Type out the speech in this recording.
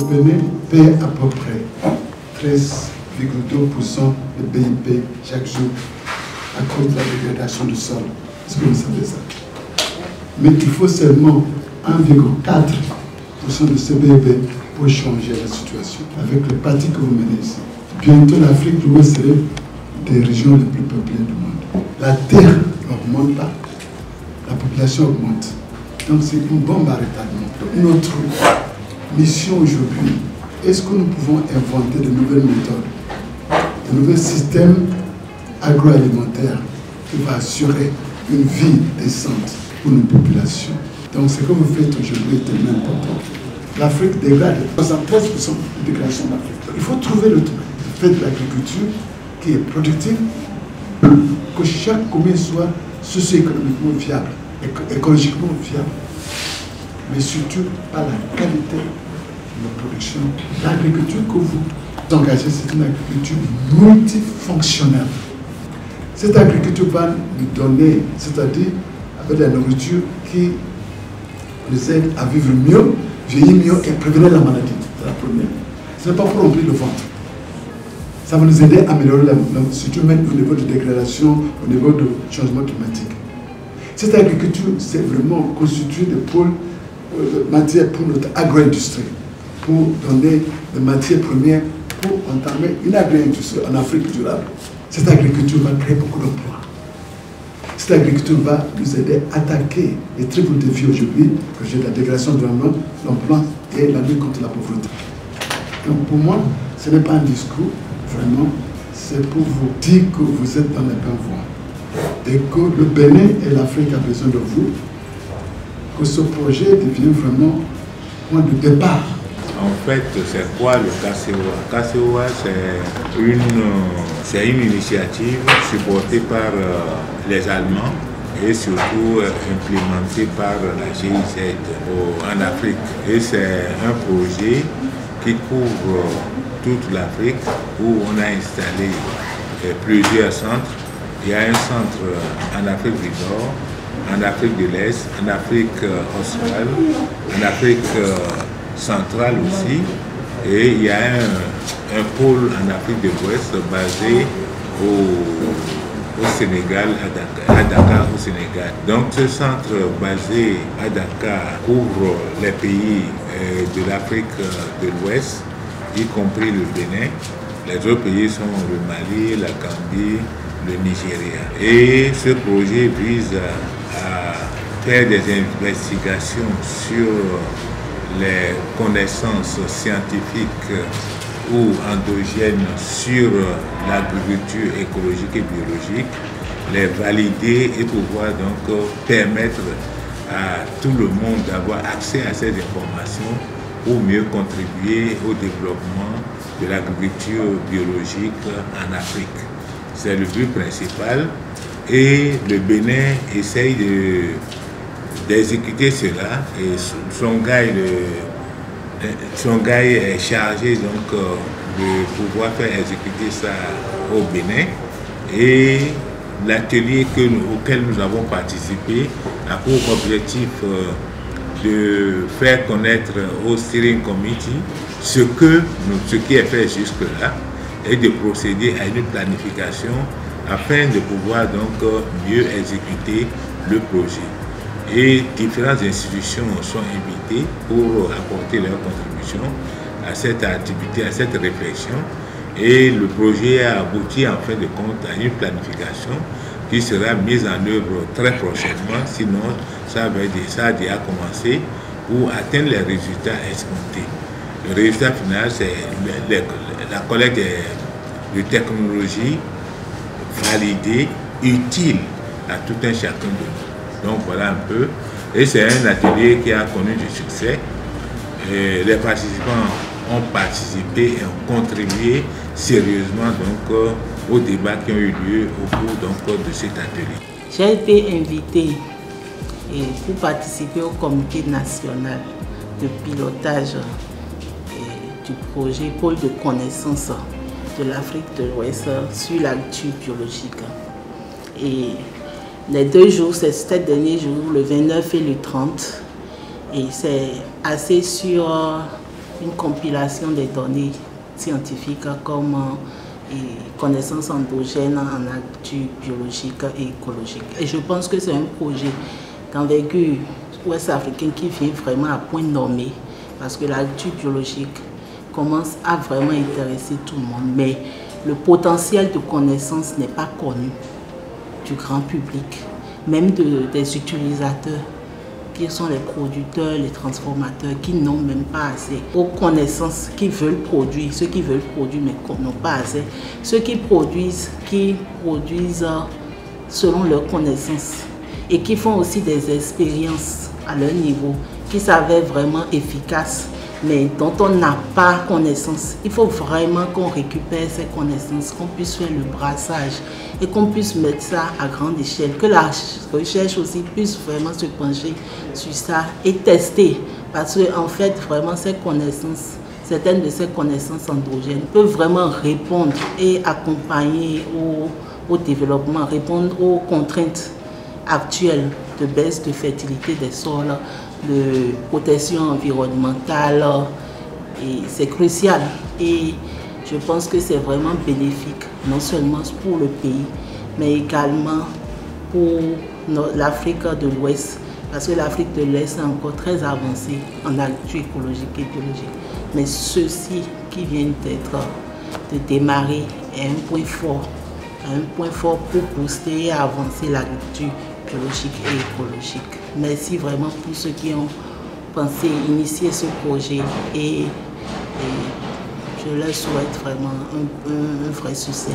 Le Bénin paie à peu près 13,2% de BIP chaque jour à cause de la dégradation du sol. Est-ce que vous savez ça? Mais il faut seulement 1,4% de ce BIP pour changer la situation avec le parti que vous menez ici. Bientôt, l'Afrique de l'Ouest serait des régions les plus peuplées du monde. La terre n'augmente pas, la population augmente. Donc c'est une bombe à retardement. Notre mission aujourd'hui, est-ce que nous pouvons inventer de nouvelles méthodes, de nouveaux systèmes agroalimentaires qui vont assurer une vie décente pour nos populations? Donc ce que vous faites aujourd'hui est tellement important. L'Afrique dégrade 73% de dégradation de l'Afrique. Il faut trouver le fait de l'agriculture qui est productive, que chaque commune soit socio-économiquement viable, écologiquement viable, mais surtout par la qualité de la production. L'agriculture que vous engagez, c'est une agriculture multifonctionnelle. Cette agriculture va nous donner, c'est-à-dire avec la nourriture qui nous aide à vivre mieux, vieillir mieux et prévenir la maladie. C'est la première. Ce n'est pas pour remplir le ventre. Ça va nous aider à améliorer surtout même au niveau de dégradation, au niveau de changement climatique. Cette agriculture, c'est vraiment constitué de pôles de matières pour notre agro-industrie, pour donner des matières premières pour entamer une agro-industrie en Afrique durable. Cette agriculture va créer beaucoup d'emplois. Cette agriculture va nous aider à attaquer les triple défis aujourd'hui, que j'ai la dégradation de l'emploi et la lutte contre la pauvreté. Donc pour moi, ce n'est pas un discours, vraiment, c'est pour vous dire que vous êtes dans la bonne voie et que le Bénin et l'Afrique ont besoin de vous, que ce projet devienne vraiment point de départ. En fait, c'est quoi le KCOA? KCOA, c'est une initiative supportée par les Allemands et surtout implémentée par la GIZ en Afrique. Et c'est un projet qui couvre toute l'Afrique où on a installé plusieurs centres. Il y a un centre en Afrique du Nord, en Afrique de l'Est, en Afrique australe, en Afrique centrale aussi, et il y a un pôle en Afrique de l'Ouest basé au Sénégal, à Dakar au Sénégal. Donc ce centre basé à Dakar couvre les pays de l'Afrique de l'Ouest, y compris le Bénin. Les autres pays sont le Mali, la Gambie, le Nigeria. Et ce projet vise à faire des investigations sur les connaissances scientifiques ou endogènes sur l'agriculture écologique et biologique, les valider et pouvoir donc permettre à tout le monde d'avoir accès à ces informations pour mieux contribuer au développement de l'agriculture biologique en Afrique. C'est le but principal et le Bénin essaye d'exécuter cela et son gars est chargé donc de pouvoir faire exécuter ça au Bénin et l'atelier auquel nous avons participé a pour objectif de faire connaître au Steering Committee ce qui est fait jusque-là et de procéder à une planification afin de pouvoir donc mieux exécuter le projet. Et différentes institutions sont invitées pour apporter leur contribution à cette activité, à cette réflexion. Et le projet a abouti en fin de compte à une planification qui sera mise en œuvre très prochainement, sinon ça a déjà commencé pour atteindre les résultats escomptés. Le résultat final, c'est la collecte de technologies validées, utiles à tout un chacun de nous. Donc voilà un peu. Et c'est un atelier qui a connu du succès. Et les participants ont participé et ont contribué sérieusement donc, aux débats qui ont eu lieu au cours donc, de cet atelier. J'ai été invitée pour participer au comité national de pilotage du projet Pôle de connaissance de l'Afrique de l'Ouest sur l'agriculture biologique. Et les 2 jours, c'est ces derniers jours, le 29 et le 30, et c'est axé sur une compilation des données scientifiques comme connaissances endogènes en agriculture biologique et écologique. Et je pense que c'est un projet d'envergure ouest-africaine qui vient vraiment à point nommé, parce que l'agriculture biologique commence à vraiment intéresser tout le monde, mais le potentiel de connaissance n'est pas connu du grand public, même des utilisateurs, qui sont les producteurs, les transformateurs, qui n'ont même pas assez aux connaissances, qui veulent produire, ceux qui veulent produire mais n'ont pas assez, ceux qui produisent selon leurs connaissances et qui font aussi des expériences à leur niveau, qui s'avèrent vraiment efficaces, mais dont on n'a pas connaissance. Il faut vraiment qu'on récupère ces connaissances, qu'on puisse faire le brassage et qu'on puisse mettre ça à grande échelle, que la recherche aussi puisse vraiment se pencher sur ça et tester, parce qu'en fait, vraiment, ces connaissances, certaines de ces connaissances endogènes peuvent vraiment répondre et accompagner au développement, répondre aux contraintes actuelles de baisse de fertilité des sols, de protection environnementale, et c'est crucial. Et je pense que c'est vraiment bénéfique, non seulement pour le pays, mais également pour l'Afrique de l'Ouest, parce que l'Afrique de l'Est est encore très avancée en agriculture écologique et biologique. Mais ceci qui vient de démarrer est un point fort pour booster et avancer l'agriculture biologique et écologique. Merci vraiment pour ceux qui ont pensé initier ce projet et je leur souhaite vraiment un vrai succès.